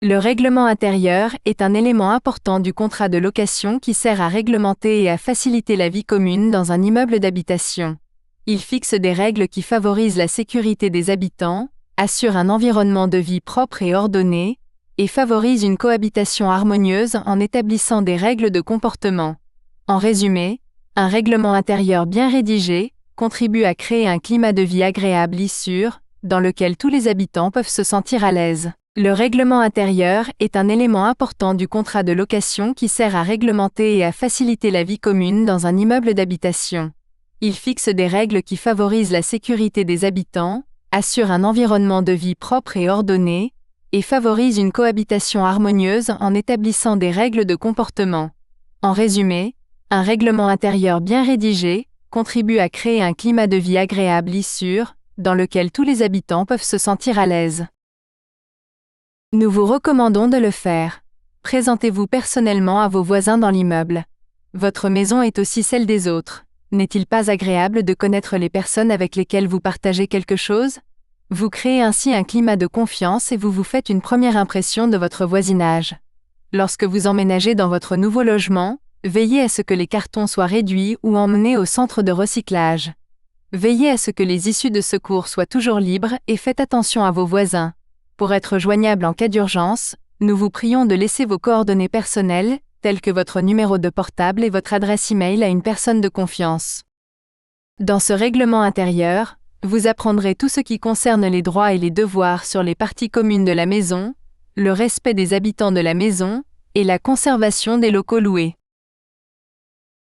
Le règlement intérieur est un élément important du contrat de location qui sert à réglementer et à faciliter la vie commune dans un immeuble d'habitation. Il fixe des règles qui favorisent la sécurité des habitants, assure un environnement de vie propre et ordonné, et favorise une cohabitation harmonieuse en établissant des règles de comportement. En résumé, un règlement intérieur bien rédigé contribue à créer un climat de vie agréable et sûr, dans lequel tous les habitants peuvent se sentir à l'aise. Le règlement intérieur est un élément important du contrat de location qui sert à réglementer et à faciliter la vie commune dans un immeuble d'habitation. Il fixe des règles qui favorisent la sécurité des habitants, assure un environnement de vie propre et ordonné, et favorise une cohabitation harmonieuse en établissant des règles de comportement. En résumé, un règlement intérieur bien rédigé contribue à créer un climat de vie agréable et sûr, dans lequel tous les habitants peuvent se sentir à l'aise. Nous vous recommandons de le faire. Présentez-vous personnellement à vos voisins dans l'immeuble. Votre maison est aussi celle des autres. N'est-il pas agréable de connaître les personnes avec lesquelles vous partagez quelque chose? Vous créez ainsi un climat de confiance et vous vous faites une première impression de votre voisinage. Lorsque vous emménagez dans votre nouveau logement, veillez à ce que les cartons soient réduits ou emmenés au centre de recyclage. Veillez à ce que les issues de secours soient toujours libres et faites attention à vos voisins. Pour être joignable en cas d'urgence, nous vous prions de laisser vos coordonnées personnelles, telles que votre numéro de portable et votre adresse e-mail à une personne de confiance. Dans ce règlement intérieur, vous apprendrez tout ce qui concerne les droits et les devoirs sur les parties communes de la maison, le respect des habitants de la maison, et la conservation des locaux loués.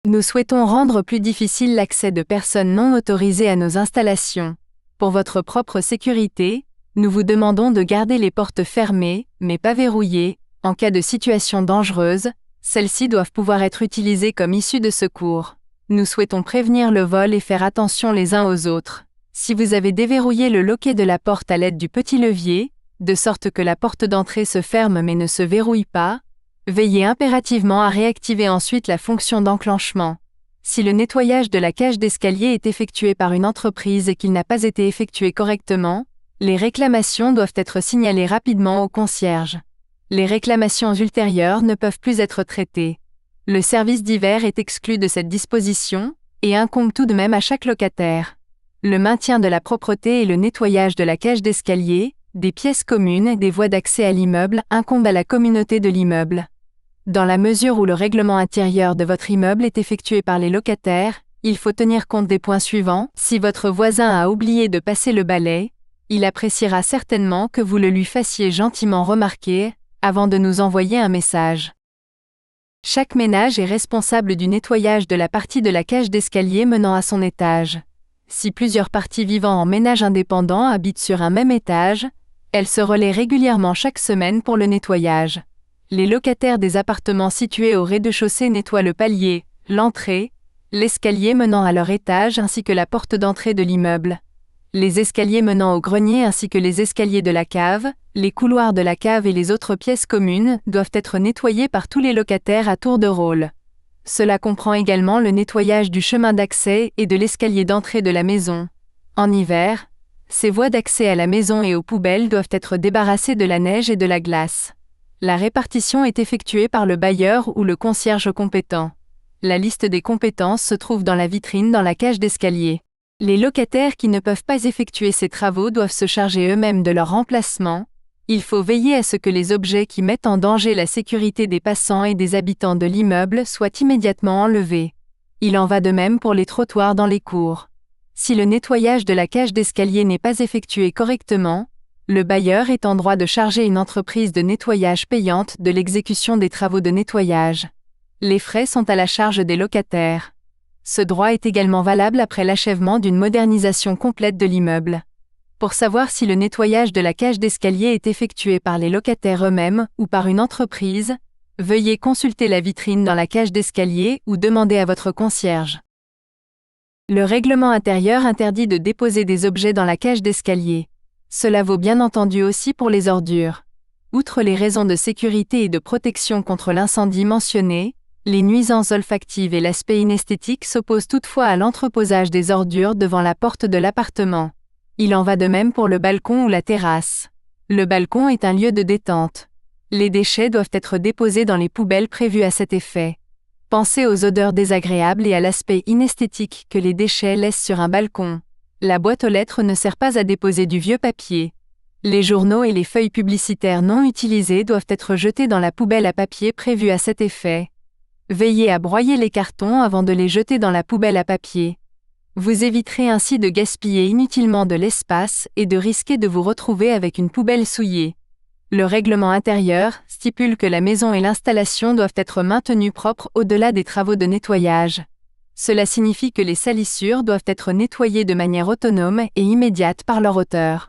Nous souhaitons rendre plus difficile l'accès de personnes non autorisées à nos installations. Pour votre propre sécurité, nous vous demandons de garder les portes fermées, mais pas verrouillées. En cas de situation dangereuse, celles-ci doivent pouvoir être utilisées comme issue de secours. Nous souhaitons prévenir le vol et faire attention les uns aux autres. Si vous avez déverrouillé le loquet de la porte à l'aide du petit levier, de sorte que la porte d'entrée se ferme mais ne se verrouille pas, veillez impérativement à réactiver ensuite la fonction d'enclenchement. Si le nettoyage de la cage d'escalier est effectué par une entreprise et qu'il n'a pas été effectué correctement, les réclamations doivent être signalées rapidement au concierge. Les réclamations ultérieures ne peuvent plus être traitées. Le service divers est exclu de cette disposition et incombe tout de même à chaque locataire. Le maintien de la propreté et le nettoyage de la cage d'escalier, des pièces communes et des voies d'accès à l'immeuble incombent à la communauté de l'immeuble. Dans la mesure où le règlement intérieur de votre immeuble est effectué par les locataires, il faut tenir compte des points suivants. Si votre voisin a oublié de passer le balai, il appréciera certainement que vous le lui fassiez gentiment remarquer, avant de nous envoyer un message. Chaque ménage est responsable du nettoyage de la partie de la cage d'escalier menant à son étage. Si plusieurs parties vivant en ménage indépendant habitent sur un même étage, elles se relaient régulièrement chaque semaine pour le nettoyage. Les locataires des appartements situés au rez-de-chaussée nettoient le palier, l'entrée, l'escalier menant à leur étage ainsi que la porte d'entrée de l'immeuble. Les escaliers menant au grenier ainsi que les escaliers de la cave, les couloirs de la cave et les autres pièces communes doivent être nettoyés par tous les locataires à tour de rôle. Cela comprend également le nettoyage du chemin d'accès et de l'escalier d'entrée de la maison. En hiver, ces voies d'accès à la maison et aux poubelles doivent être débarrassées de la neige et de la glace. La répartition est effectuée par le bailleur ou le concierge compétent. La liste des compétences se trouve dans la vitrine dans la cage d'escalier. Les locataires qui ne peuvent pas effectuer ces travaux doivent se charger eux-mêmes de leur remplacement. Il faut veiller à ce que les objets qui mettent en danger la sécurité des passants et des habitants de l'immeuble soient immédiatement enlevés. Il en va de même pour les trottoirs dans les cours. Si le nettoyage de la cage d'escalier n'est pas effectué correctement, le bailleur est en droit de charger une entreprise de nettoyage payante de l'exécution des travaux de nettoyage. Les frais sont à la charge des locataires. Ce droit est également valable après l'achèvement d'une modernisation complète de l'immeuble. Pour savoir si le nettoyage de la cage d'escalier est effectué par les locataires eux-mêmes ou par une entreprise, veuillez consulter la vitrine dans la cage d'escalier ou demander à votre concierge. Le règlement intérieur interdit de déposer des objets dans la cage d'escalier. Cela vaut bien entendu aussi pour les ordures. Outre les raisons de sécurité et de protection contre l'incendie mentionnées, les nuisances olfactives et l'aspect inesthétique s'opposent toutefois à l'entreposage des ordures devant la porte de l'appartement. Il en va de même pour le balcon ou la terrasse. Le balcon est un lieu de détente. Les déchets doivent être déposés dans les poubelles prévues à cet effet. Pensez aux odeurs désagréables et à l'aspect inesthétique que les déchets laissent sur un balcon. La boîte aux lettres ne sert pas à déposer du vieux papier. Les journaux et les feuilles publicitaires non utilisées doivent être jetés dans la poubelle à papier prévue à cet effet. Veillez à broyer les cartons avant de les jeter dans la poubelle à papier. Vous éviterez ainsi de gaspiller inutilement de l'espace et de risquer de vous retrouver avec une poubelle souillée. Le règlement intérieur stipule que la maison et l'installation doivent être maintenues propres au-delà des travaux de nettoyage. Cela signifie que les salissures doivent être nettoyées de manière autonome et immédiate par leur auteur.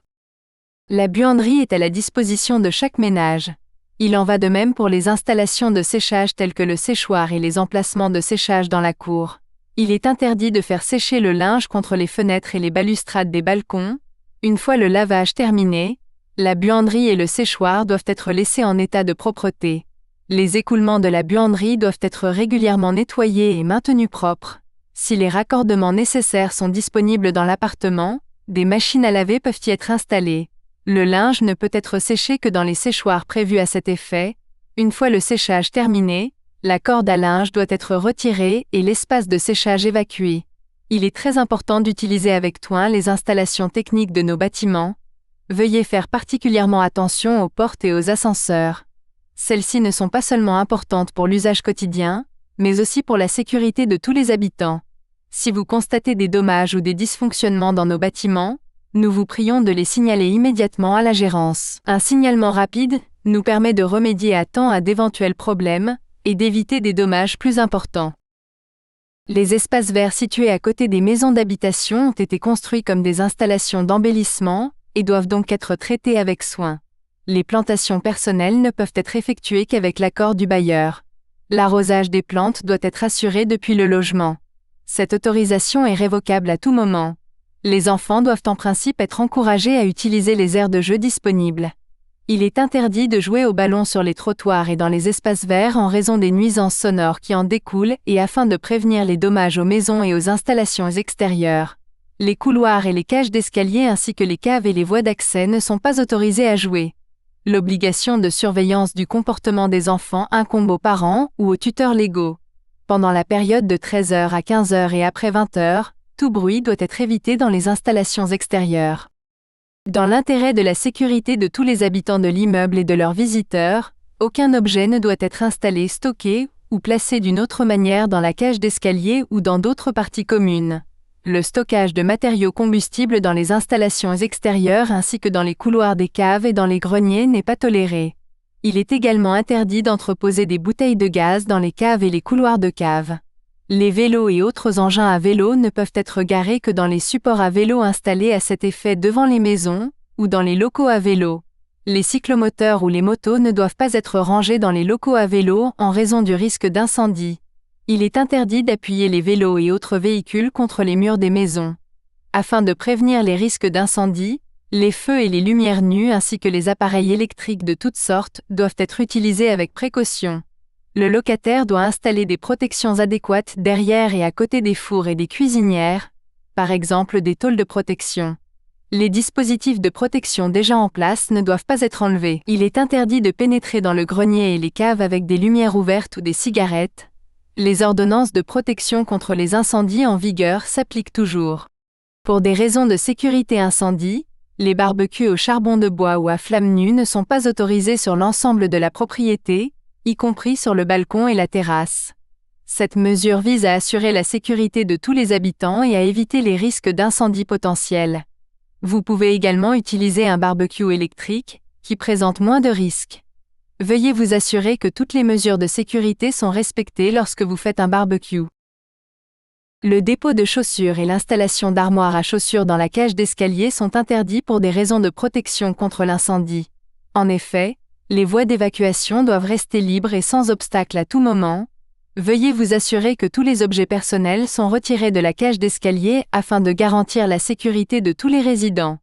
La buanderie est à la disposition de chaque ménage. Il en va de même pour les installations de séchage telles que le séchoir et les emplacements de séchage dans la cour. Il est interdit de faire sécher le linge contre les fenêtres et les balustrades des balcons. Une fois le lavage terminé, la buanderie et le séchoir doivent être laissés en état de propreté. Les écoulements de la buanderie doivent être régulièrement nettoyés et maintenus propres. Si les raccordements nécessaires sont disponibles dans l'appartement, des machines à laver peuvent y être installées. Le linge ne peut être séché que dans les séchoirs prévus à cet effet. Une fois le séchage terminé, la corde à linge doit être retirée et l'espace de séchage évacué. Il est très important d'utiliser avec soin les installations techniques de nos bâtiments. Veuillez faire particulièrement attention aux portes et aux ascenseurs. Celles-ci ne sont pas seulement importantes pour l'usage quotidien, mais aussi pour la sécurité de tous les habitants. Si vous constatez des dommages ou des dysfonctionnements dans nos bâtiments, nous vous prions de les signaler immédiatement à la gérance. Un signalement rapide nous permet de remédier à temps à d'éventuels problèmes et d'éviter des dommages plus importants. Les espaces verts situés à côté des maisons d'habitation ont été construits comme des installations d'embellissement et doivent donc être traités avec soin. Les plantations personnelles ne peuvent être effectuées qu'avec l'accord du bailleur. L'arrosage des plantes doit être assuré depuis le logement. Cette autorisation est révocable à tout moment. Les enfants doivent en principe être encouragés à utiliser les aires de jeu disponibles. Il est interdit de jouer au ballon sur les trottoirs et dans les espaces verts en raison des nuisances sonores qui en découlent et afin de prévenir les dommages aux maisons et aux installations extérieures. Les couloirs et les cages d'escalier ainsi que les caves et les voies d'accès ne sont pas autorisés à jouer. L'obligation de surveillance du comportement des enfants incombe aux parents ou aux tuteurs légaux. Pendant la période de 13h à 15h et après 20h, tout bruit doit être évité dans les installations extérieures. Dans l'intérêt de la sécurité de tous les habitants de l'immeuble et de leurs visiteurs, aucun objet ne doit être installé, stocké ou placé d'une autre manière dans la cage d'escalier ou dans d'autres parties communes. Le stockage de matériaux combustibles dans les installations extérieures ainsi que dans les couloirs des caves et dans les greniers n'est pas toléré. Il est également interdit d'entreposer des bouteilles de gaz dans les caves et les couloirs de cave. Les vélos et autres engins à vélo ne peuvent être garés que dans les supports à vélo installés à cet effet devant les maisons ou dans les locaux à vélo. Les cyclomoteurs ou les motos ne doivent pas être rangés dans les locaux à vélo en raison du risque d'incendie. Il est interdit d'appuyer les vélos et autres véhicules contre les murs des maisons. Afin de prévenir les risques d'incendie, les feux et les lumières nues ainsi que les appareils électriques de toutes sortes doivent être utilisés avec précaution. Le locataire doit installer des protections adéquates derrière et à côté des fours et des cuisinières, par exemple des tôles de protection. Les dispositifs de protection déjà en place ne doivent pas être enlevés. Il est interdit de pénétrer dans le grenier et les caves avec des lumières ouvertes ou des cigarettes. Les ordonnances de protection contre les incendies en vigueur s'appliquent toujours. Pour des raisons de sécurité incendie, les barbecues au charbon de bois ou à flamme nue ne sont pas autorisés sur l'ensemble de la propriété, y compris sur le balcon et la terrasse. Cette mesure vise à assurer la sécurité de tous les habitants et à éviter les risques d'incendie potentiels. Vous pouvez également utiliser un barbecue électrique, qui présente moins de risques. Veuillez vous assurer que toutes les mesures de sécurité sont respectées lorsque vous faites un barbecue. Le dépôt de chaussures et l'installation d'armoires à chaussures dans la cage d'escalier sont interdits pour des raisons de protection contre l'incendie. En effet, les voies d'évacuation doivent rester libres et sans obstacle à tout moment. Veuillez vous assurer que tous les objets personnels sont retirés de la cage d'escalier afin de garantir la sécurité de tous les résidents.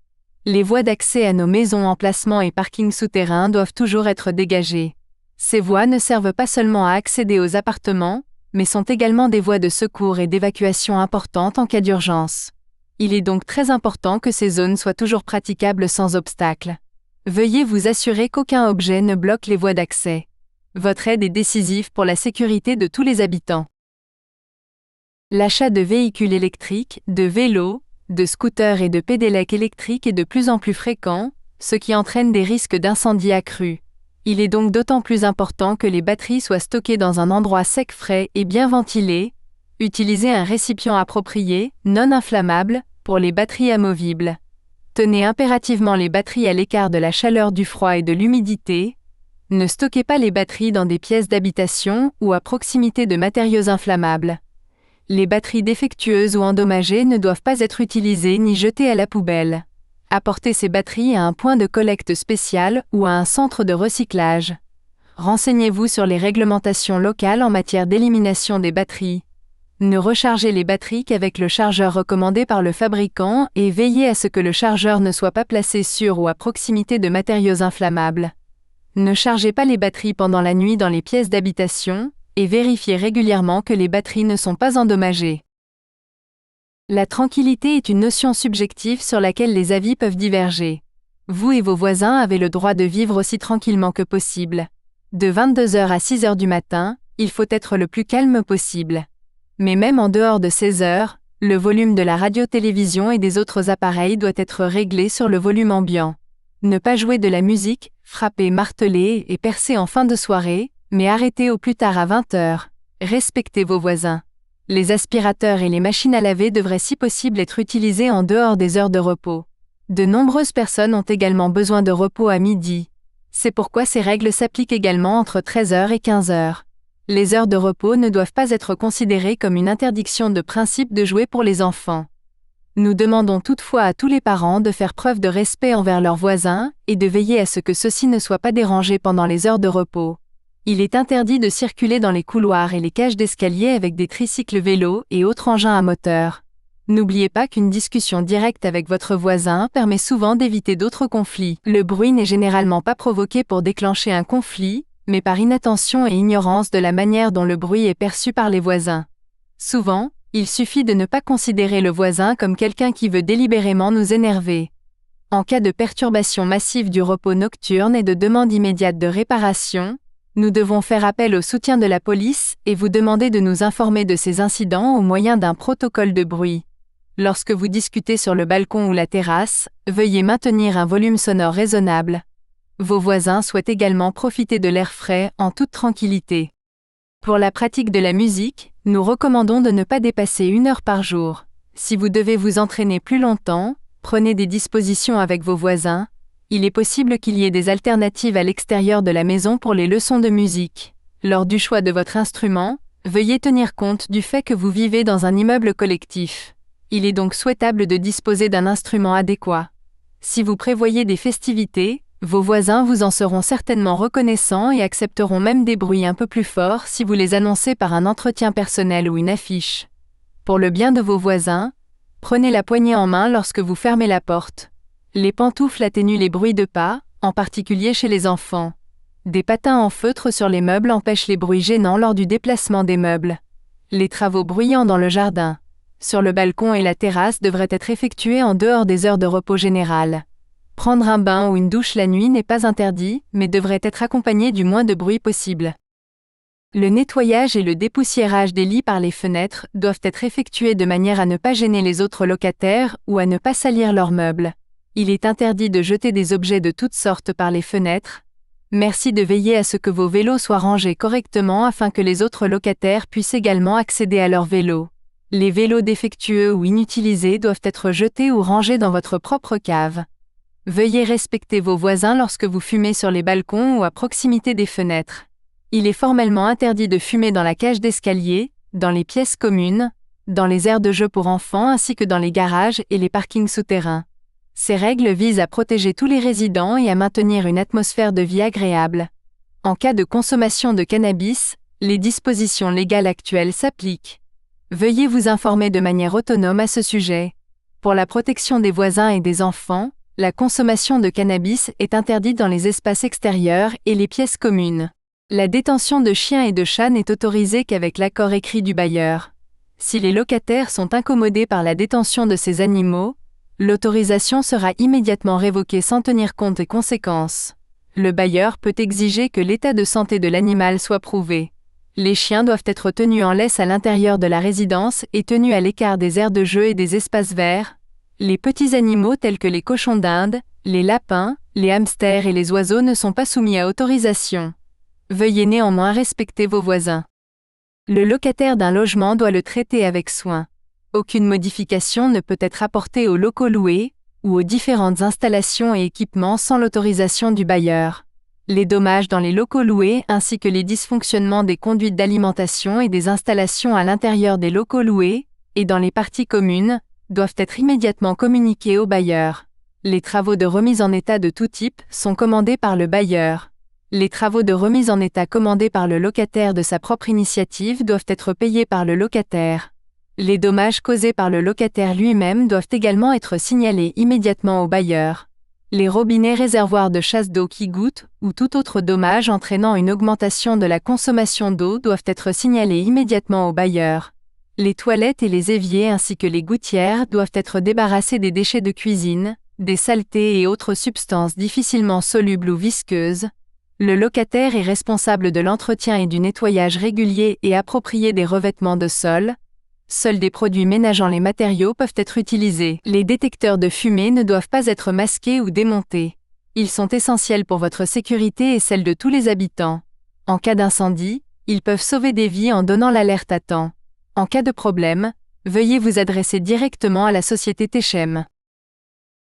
Les voies d'accès à nos maisons, emplacements et parkings souterrains doivent toujours être dégagées. Ces voies ne servent pas seulement à accéder aux appartements, mais sont également des voies de secours et d'évacuation importantes en cas d'urgence. Il est donc très important que ces zones soient toujours praticables sans obstacle. Veuillez vous assurer qu'aucun objet ne bloque les voies d'accès. Votre aide est décisive pour la sécurité de tous les habitants. L'achat de véhicules électriques, de vélos, de scooters et de pédélec électriques est de plus en plus fréquent, ce qui entraîne des risques d'incendie accrus. Il est donc d'autant plus important que les batteries soient stockées dans un endroit sec, frais et bien ventilé. Utilisez un récipient approprié, non inflammable, pour les batteries amovibles. Tenez impérativement les batteries à l'écart de la chaleur, du froid et de l'humidité. Ne stockez pas les batteries dans des pièces d'habitation ou à proximité de matériaux inflammables. Les batteries défectueuses ou endommagées ne doivent pas être utilisées ni jetées à la poubelle. Apportez ces batteries à un point de collecte spécial ou à un centre de recyclage. Renseignez-vous sur les réglementations locales en matière d'élimination des batteries. Ne rechargez les batteries qu'avec le chargeur recommandé par le fabricant et veillez à ce que le chargeur ne soit pas placé sur ou à proximité de matériaux inflammables. Ne chargez pas les batteries pendant la nuit dans les pièces d'habitation et vérifiez régulièrement que les batteries ne sont pas endommagées. La tranquillité est une notion subjective sur laquelle les avis peuvent diverger. Vous et vos voisins avez le droit de vivre aussi tranquillement que possible. De 22h à 6h du matin, il faut être le plus calme possible. Mais même en dehors de ces heures, le volume de la radio-télévision et des autres appareils doit être réglé sur le volume ambiant. Ne pas jouer de la musique, frapper, marteler et percer en fin de soirée, mais arrêtez au plus tard à 20h. Respectez vos voisins. Les aspirateurs et les machines à laver devraient si possible être utilisés en dehors des heures de repos. De nombreuses personnes ont également besoin de repos à midi. C'est pourquoi ces règles s'appliquent également entre 13h et 15h. Les heures de repos ne doivent pas être considérées comme une interdiction de principe de jouer pour les enfants. Nous demandons toutefois à tous les parents de faire preuve de respect envers leurs voisins et de veiller à ce que ceux-ci ne soient pas dérangés pendant les heures de repos. Il est interdit de circuler dans les couloirs et les cages d'escalier avec des tricycles vélos et autres engins à moteur. N'oubliez pas qu'une discussion directe avec votre voisin permet souvent d'éviter d'autres conflits. Le bruit n'est généralement pas provoqué pour déclencher un conflit, mais par inattention et ignorance de la manière dont le bruit est perçu par les voisins. Souvent, il suffit de ne pas considérer le voisin comme quelqu'un qui veut délibérément nous énerver. En cas de perturbation massive du repos nocturne et de demande immédiate de réparation, nous devons faire appel au soutien de la police et vous demander de nous informer de ces incidents au moyen d'un protocole de bruit. Lorsque vous discutez sur le balcon ou la terrasse, veuillez maintenir un volume sonore raisonnable. Vos voisins souhaitent également profiter de l'air frais en toute tranquillité. Pour la pratique de la musique, nous recommandons de ne pas dépasser 1 heure par jour. Si vous devez vous entraîner plus longtemps, prenez des dispositions avec vos voisins. Il est possible qu'il y ait des alternatives à l'extérieur de la maison pour les leçons de musique. Lors du choix de votre instrument, veuillez tenir compte du fait que vous vivez dans un immeuble collectif. Il est donc souhaitable de disposer d'un instrument adéquat. Si vous prévoyez des festivités, vos voisins vous en seront certainement reconnaissants et accepteront même des bruits un peu plus forts si vous les annoncez par un entretien personnel ou une affiche. Pour le bien de vos voisins, prenez la poignée en main lorsque vous fermez la porte. Les pantoufles atténuent les bruits de pas, en particulier chez les enfants. Des patins en feutre sur les meubles empêchent les bruits gênants lors du déplacement des meubles. Les travaux bruyants dans le jardin, sur le balcon et la terrasse devraient être effectués en dehors des heures de repos générales. Prendre un bain ou une douche la nuit n'est pas interdit, mais devrait être accompagné du moins de bruit possible. Le nettoyage et le dépoussiérage des lits par les fenêtres doivent être effectués de manière à ne pas gêner les autres locataires ou à ne pas salir leurs meubles. Il est interdit de jeter des objets de toutes sortes par les fenêtres. Merci de veiller à ce que vos vélos soient rangés correctement afin que les autres locataires puissent également accéder à leurs vélos. Les vélos défectueux ou inutilisés doivent être jetés ou rangés dans votre propre cave. Veuillez respecter vos voisins lorsque vous fumez sur les balcons ou à proximité des fenêtres. Il est formellement interdit de fumer dans la cage d'escalier, dans les pièces communes, dans les aires de jeu pour enfants ainsi que dans les garages et les parkings souterrains. Ces règles visent à protéger tous les résidents et à maintenir une atmosphère de vie agréable. En cas de consommation de cannabis, les dispositions légales actuelles s'appliquent. Veuillez vous informer de manière autonome à ce sujet. Pour la protection des voisins et des enfants, la consommation de cannabis est interdite dans les espaces extérieurs et les pièces communes. La détention de chiens et de chats n'est autorisée qu'avec l'accord écrit du bailleur. Si les locataires sont incommodés par la détention de ces animaux, L'autorisation sera immédiatement révoquée sans tenir compte des conséquences. Le bailleur peut exiger que l'état de santé de l'animal soit prouvé. Les chiens doivent être tenus en laisse à l'intérieur de la résidence et tenus à l'écart des aires de jeu et des espaces verts. Les petits animaux tels que les cochons d'Inde, les lapins, les hamsters et les oiseaux ne sont pas soumis à autorisation. Veuillez néanmoins respecter vos voisins. Le locataire d'un logement doit le traiter avec soin. Aucune modification ne peut être apportée aux locaux loués ou aux différentes installations et équipements sans l'autorisation du bailleur. Les dommages dans les locaux loués ainsi que les dysfonctionnements des conduites d'alimentation et des installations à l'intérieur des locaux loués et dans les parties communes doivent être immédiatement communiqués au bailleur. Les travaux de remise en état de tout type sont commandés par le bailleur. Les travaux de remise en état commandés par le locataire de sa propre initiative doivent être payés par le locataire. Les dommages causés par le locataire lui-même doivent également être signalés immédiatement au bailleur. Les robinets réservoirs de chasse d'eau qui goûtent ou tout autre dommage entraînant une augmentation de la consommation d'eau doivent être signalés immédiatement au bailleur. Les toilettes et les éviers ainsi que les gouttières doivent être débarrassés des déchets de cuisine, des saletés et autres substances difficilement solubles ou visqueuses. Le locataire est responsable de l'entretien et du nettoyage régulier et approprié des revêtements de sol. Seuls des produits ménageant les matériaux peuvent être utilisés. Les détecteurs de fumée ne doivent pas être masqués ou démontés. Ils sont essentiels pour votre sécurité et celle de tous les habitants. En cas d'incendie, ils peuvent sauver des vies en donnant l'alerte à temps. En cas de problème, veuillez vous adresser directement à la société Techem.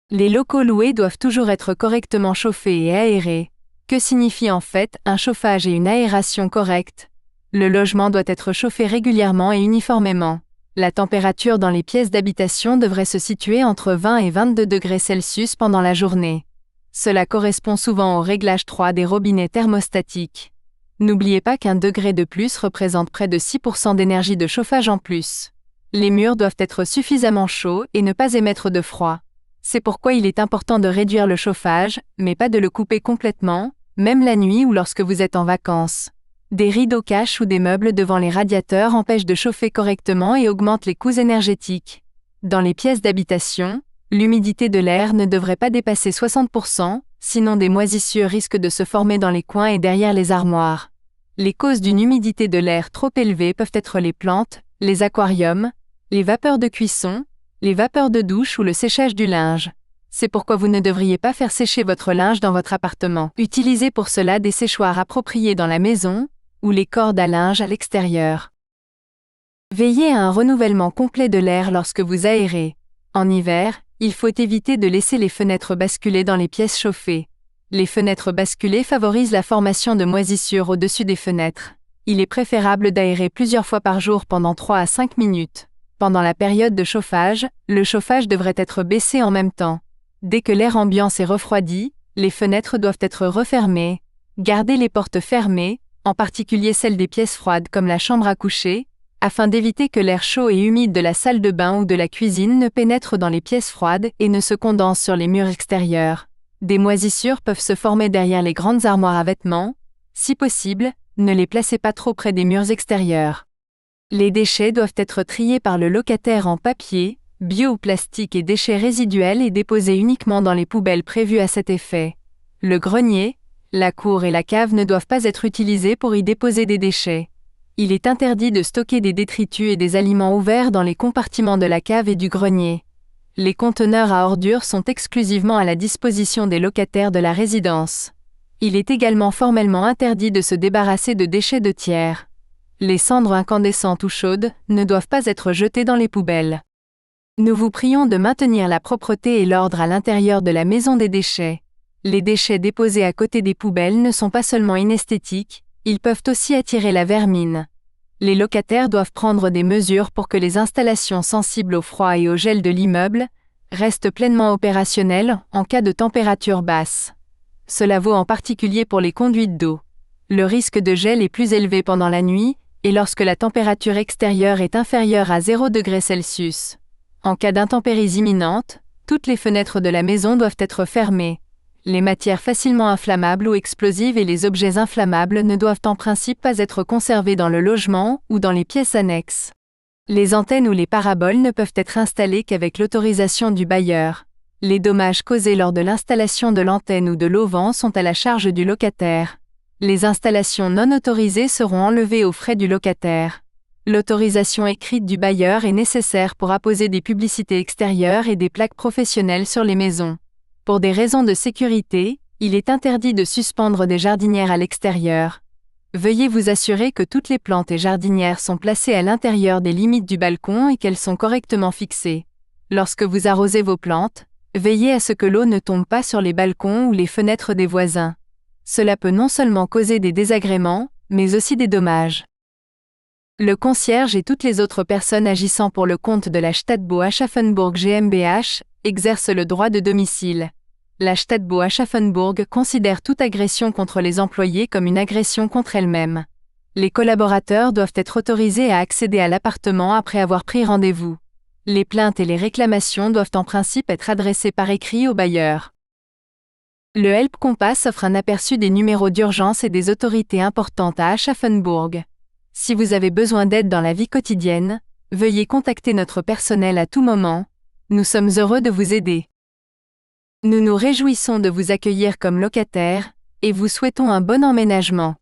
Les locaux loués doivent toujours être correctement chauffés et aérés. Que signifie en fait un chauffage et une aération corrects? Le logement doit être chauffé régulièrement et uniformément. La température dans les pièces d'habitation devrait se situer entre 20 et 22 degrés Celsius pendant la journée. Cela correspond souvent au réglage 3 des robinets thermostatiques. N'oubliez pas qu'un degré de plus représente près de 6% d'énergie de chauffage en plus. Les murs doivent être suffisamment chauds et ne pas émettre de froid. C'est pourquoi il est important de réduire le chauffage, mais pas de le couper complètement, même la nuit ou lorsque vous êtes en vacances. Des rideaux caches ou des meubles devant les radiateurs empêchent de chauffer correctement et augmentent les coûts énergétiques. Dans les pièces d'habitation, l'humidité de l'air ne devrait pas dépasser 60%, sinon des moisissures risquent de se former dans les coins et derrière les armoires. Les causes d'une humidité de l'air trop élevée peuvent être les plantes, les aquariums, les vapeurs de cuisson, les vapeurs de douche ou le séchage du linge. C'est pourquoi vous ne devriez pas faire sécher votre linge dans votre appartement. Utilisez pour cela des séchoirs appropriés dans la maison, ou les cordes à linge à l'extérieur. Veillez à un renouvellement complet de l'air lorsque vous aérez. En hiver, il faut éviter de laisser les fenêtres basculées dans les pièces chauffées. Les fenêtres basculées favorisent la formation de moisissures au-dessus des fenêtres. Il est préférable d'aérer plusieurs fois par jour pendant 3 à 5 minutes. Pendant la période de chauffage, le chauffage devrait être baissé en même temps. Dès que l'air ambiant s'est refroidi, les fenêtres doivent être refermées. Gardez les portes fermées, en particulier celles des pièces froides comme la chambre à coucher, afin d'éviter que l'air chaud et humide de la salle de bain ou de la cuisine ne pénètre dans les pièces froides et ne se condense sur les murs extérieurs. Des moisissures peuvent se former derrière les grandes armoires à vêtements. Si possible, ne les placez pas trop près des murs extérieurs. Les déchets doivent être triés par le locataire en papier, bio ou plastique et déchets résiduels et déposés uniquement dans les poubelles prévues à cet effet. Le grenier, la cour et la cave ne doivent pas être utilisés pour y déposer des déchets. Il est interdit de stocker des détritus et des aliments ouverts dans les compartiments de la cave et du grenier. Les conteneurs à ordures sont exclusivement à la disposition des locataires de la résidence. Il est également formellement interdit de se débarrasser de déchets de tiers. Les cendres incandescentes ou chaudes ne doivent pas être jetées dans les poubelles. Nous vous prions de maintenir la propreté et l'ordre à l'intérieur de la maison des déchets. Les déchets déposés à côté des poubelles ne sont pas seulement inesthétiques, ils peuvent aussi attirer la vermine. Les locataires doivent prendre des mesures pour que les installations sensibles au froid et au gel de l'immeuble restent pleinement opérationnelles en cas de température basse. Cela vaut en particulier pour les conduites d'eau. Le risque de gel est plus élevé pendant la nuit et lorsque la température extérieure est inférieure à 0 degrés Celsius. En cas d'intempéries imminentes, toutes les fenêtres de la maison doivent être fermées. Les matières facilement inflammables ou explosives et les objets inflammables ne doivent en principe pas être conservés dans le logement ou dans les pièces annexes. Les antennes ou les paraboles ne peuvent être installées qu'avec l'autorisation du bailleur. Les dommages causés lors de l'installation de l'antenne ou de l'auvent sont à la charge du locataire. Les installations non autorisées seront enlevées aux frais du locataire. L'autorisation écrite du bailleur est nécessaire pour apposer des publicités extérieures et des plaques professionnelles sur les maisons. Pour des raisons de sécurité, il est interdit de suspendre des jardinières à l'extérieur. Veuillez vous assurer que toutes les plantes et jardinières sont placées à l'intérieur des limites du balcon et qu'elles sont correctement fixées. Lorsque vous arrosez vos plantes, veillez à ce que l'eau ne tombe pas sur les balcons ou les fenêtres des voisins. Cela peut non seulement causer des désagréments, mais aussi des dommages. Le concierge et toutes les autres personnes agissant pour le compte de la Stadtbau Aschaffenburg GmbH exercent le droit de domicile. La Stadtbau Aschaffenburg considère toute agression contre les employés comme une agression contre elle-même. Les collaborateurs doivent être autorisés à accéder à l'appartement après avoir pris rendez-vous. Les plaintes et les réclamations doivent en principe être adressées par écrit au bailleur. Le Help Kompass offre un aperçu des numéros d'urgence et des autorités importantes à Aschaffenburg. Si vous avez besoin d'aide dans la vie quotidienne, veuillez contacter notre personnel à tout moment. Nous sommes heureux de vous aider. Nous nous réjouissons de vous accueillir comme locataire, et vous souhaitons un bon emménagement.